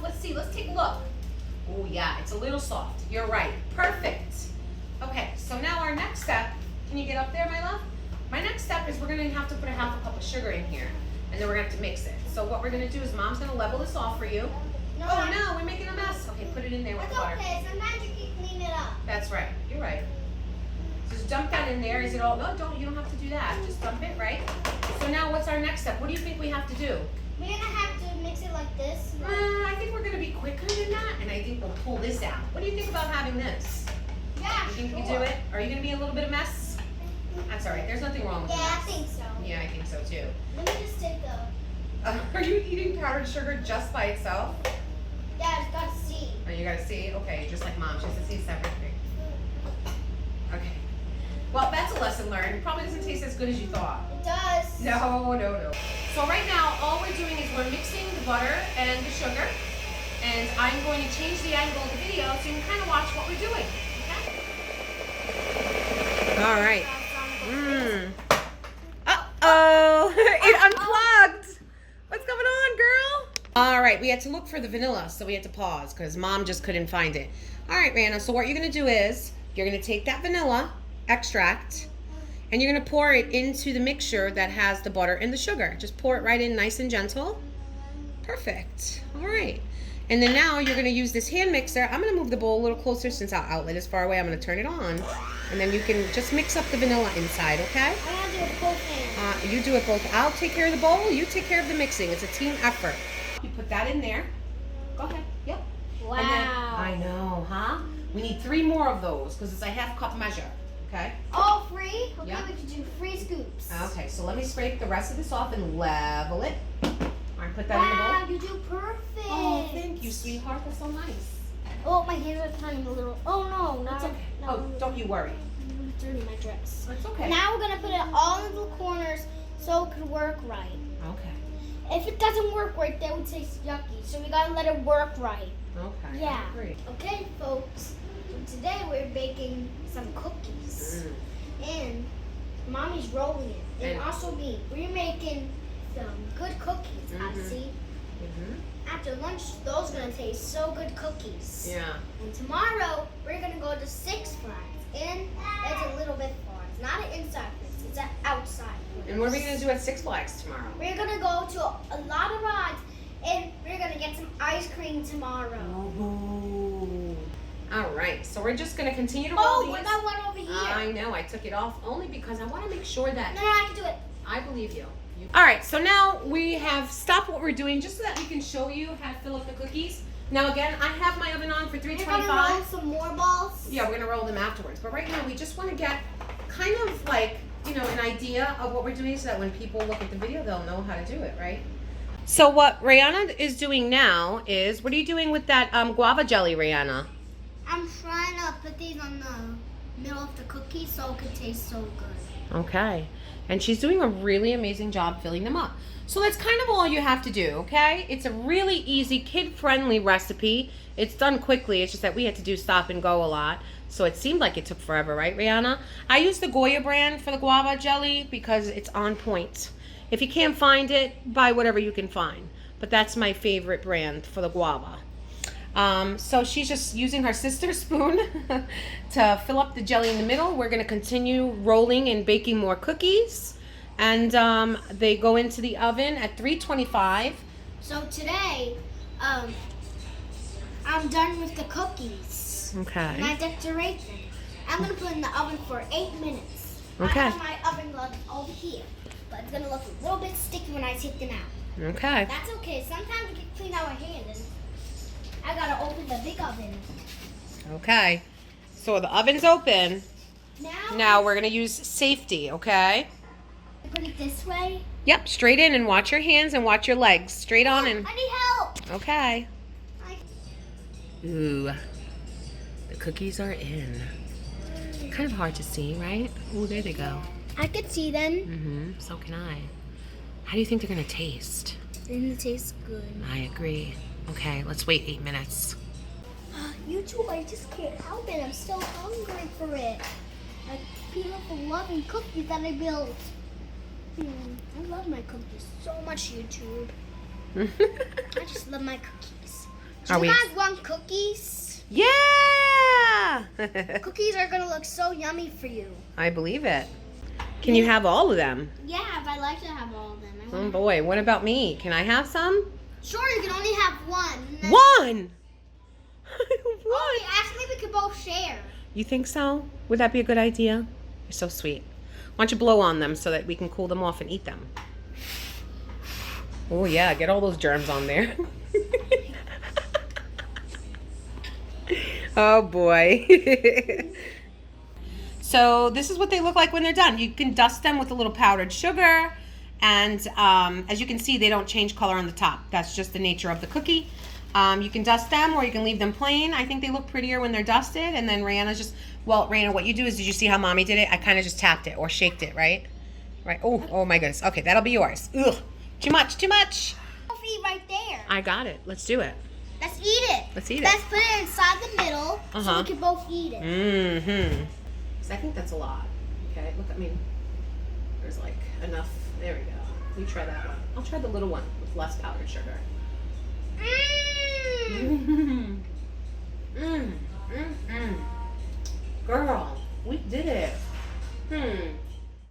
soft? Let's see. Let's take a look. Oh, yeah, it's a little soft. You're right. Perfect. Okay, so now our next step, can you get up there, my love? My next step is we're going to have to put a half a cup of sugar in here, and then we're going to have to mix it. So what we're going to do is Mom's going to level this off for you. No, oh, no, we're making a mess. Okay, put it in there with the butter. That's okay. Sometimes you can clean it up. That's right. You're right. Just dump that in there. Is it all? No, you don't have to do that. Just dump it, right? So now what's our next step? What do you think we have to do? We're going to have to mix it like this. I think we're going to be quicker than that, and I think we'll pull this out. What do you think about having this? Yeah, You think we do it? Are you going to be a little bit of mess? That's all right. There's nothing wrong with Yeah, that. I think so. Yeah, I think so too. Let me just take the... Are you eating powdered sugar just by itself? Yeah, it's got a seed. Oh, you got to see? Okay, just like Mom. She has to see separately. Okay. Well, that's a lesson learned. It probably doesn't taste as good as you thought. It does. No. So right now, all we're doing is we're mixing the butter and the sugar. And I'm going to change the angle of the video so you can kind of watch what we're doing. Okay? All right. Uh-oh. It unplugged. What's going on, girl? All right, we had to look for the vanilla, so we had to pause because Mom just couldn't find it. All right, Rihanna, so what you're going to do is you're going to take that vanilla extract and you're going to pour it into the mixture that has the butter and the sugar. Just pour it right in nice and gentle. Perfect. All right. And then now you're going to use this hand mixer. I'm going to move the bowl a little closer since our outlet is far away. I'm going to turn it on. And then you can just mix up the vanilla inside, okay? I want to do it both hands. You do it both. I'll take care of the bowl. You take care of the mixing. It's a team effort. You put that in there. Go ahead. Yep. Wow. And then, I know, huh? We need 3 more of those because it's a half cup measure, okay? All free? Okay, Yep. we can do 3 scoops. Okay, so let me scrape the rest of this off and level it. All right, put that in the bowl. Wow, you do perfect. Oh, thank you, sweetheart. That's so nice. Oh, my hands are turning a little. Oh, no. That's Not, okay. no. Oh, don't you worry. I'm dirty my dress. It's okay. Now we're going to put it all in the corners so it could work right. Okay. If it doesn't work right, that would taste yucky. So we got to let it work right. Okay. Yeah. Great. Okay, folks. So today we're baking some cookies. And Mommy's rolling it. And also me. We're making some good cookies, I see. After lunch, those are going to taste so good cookies. Yeah. And tomorrow, we're going to go to Six Flags. And it's a little bit far. It's not an inside place. It's an outside place. And what are we going to do at Six Flags tomorrow? We're going to go to a lot of rides. And we're going to get some ice cream tomorrow. Oh. All right. So we're just going to continue to roll these. What about one over here? I know. I took it off only because I want to make sure that No, I can do it. I believe you. All right, so now we have stopped what we're doing just so that we can show you how to fill up the cookies. Now again, I have my oven on for We're 325. going to roll some more balls. Yeah, we're gonna roll them afterwards. But right now we just want to get kind of like, you know, an idea of what we're doing so that when people look at the video, they'll know how to do it, right? So what Rihanna is doing now is, what are you doing with that guava jelly, Rihanna? I'm trying to put these on the middle of the cookie so it could taste so good. Okay. And she's doing a really amazing job filling them up. So that's kind of all you have to do, okay? It's a really easy, kid-friendly recipe. It's done quickly. It's just that we had to do stop and go a lot. So it seemed like it took forever, right, Rihanna? I use the Goya brand for the guava jelly because it's on point. If you can't find it, buy whatever you can find. But that's my favorite brand for the guava. So she's just using her sister's spoon to fill up the jelly in the middle. We're going to continue rolling and baking more cookies. And they go into the oven at 325. So today, I'm done with the cookies. Okay. And I decorate them. I'm going to put it in the oven for 8 minutes. Okay. I have my oven glove over here. But it's going to look a little bit sticky when I take them out. Okay. That's okay. Sometimes we can clean our hands. I gotta open the big oven. Okay. So the oven's open. Now Now we're going to use safety, okay? put it this way. Yep, straight in and watch your hands and watch your legs. Straight on and... I need help. Okay. Ooh. The cookies are in. Kind of hard to see, right? Ooh, there they go. I could see them. Mm-hmm. So can I. How do you think they're going to taste? They taste good. I agree. Okay, let's wait 8 minutes. You too, I just can't help it. I'm so hungry for it. Like beautiful, loving cookies that I built. I love my cookies so much, YouTube. I just love my cookies. Do you guys want cookies? Yeah! Cookies are gonna look so yummy for you. I believe it. Can you have all of them? Yeah, but I'd like to have all of them. Oh boy, what about me? Can I have some? Sure, you can only have one. One! Oh, actually, we could both share. You think so? Would that be a good idea? You're so sweet. Why don't you blow on them so that we can cool them off and eat them? Oh yeah, get all those germs on there. Oh boy. So this is what they look like when they're done. You can dust them with a little powdered sugar, and as you can see, they don't change color on the top. That's just the nature of the cookie. You can dust them or you can leave them plain. I think they look prettier when they're dusted. And then Rayanna's just, well, Rayanna, what you do is, did you see how Mommy did it? I kind of just tapped it or shaked it, right? Right. Oh my goodness. Okay, that'll be yours. Ugh, too much, too much. Coffee right there. I got it. Let's do it. Let's eat it. Let's eat it. Let's put it inside the middle so we can both eat it. Mm-hmm. I think that's a lot. Okay, look, I mean, there's like enough. There we go. You try that one. I'll try the little one with less powdered sugar. Girl, we did it.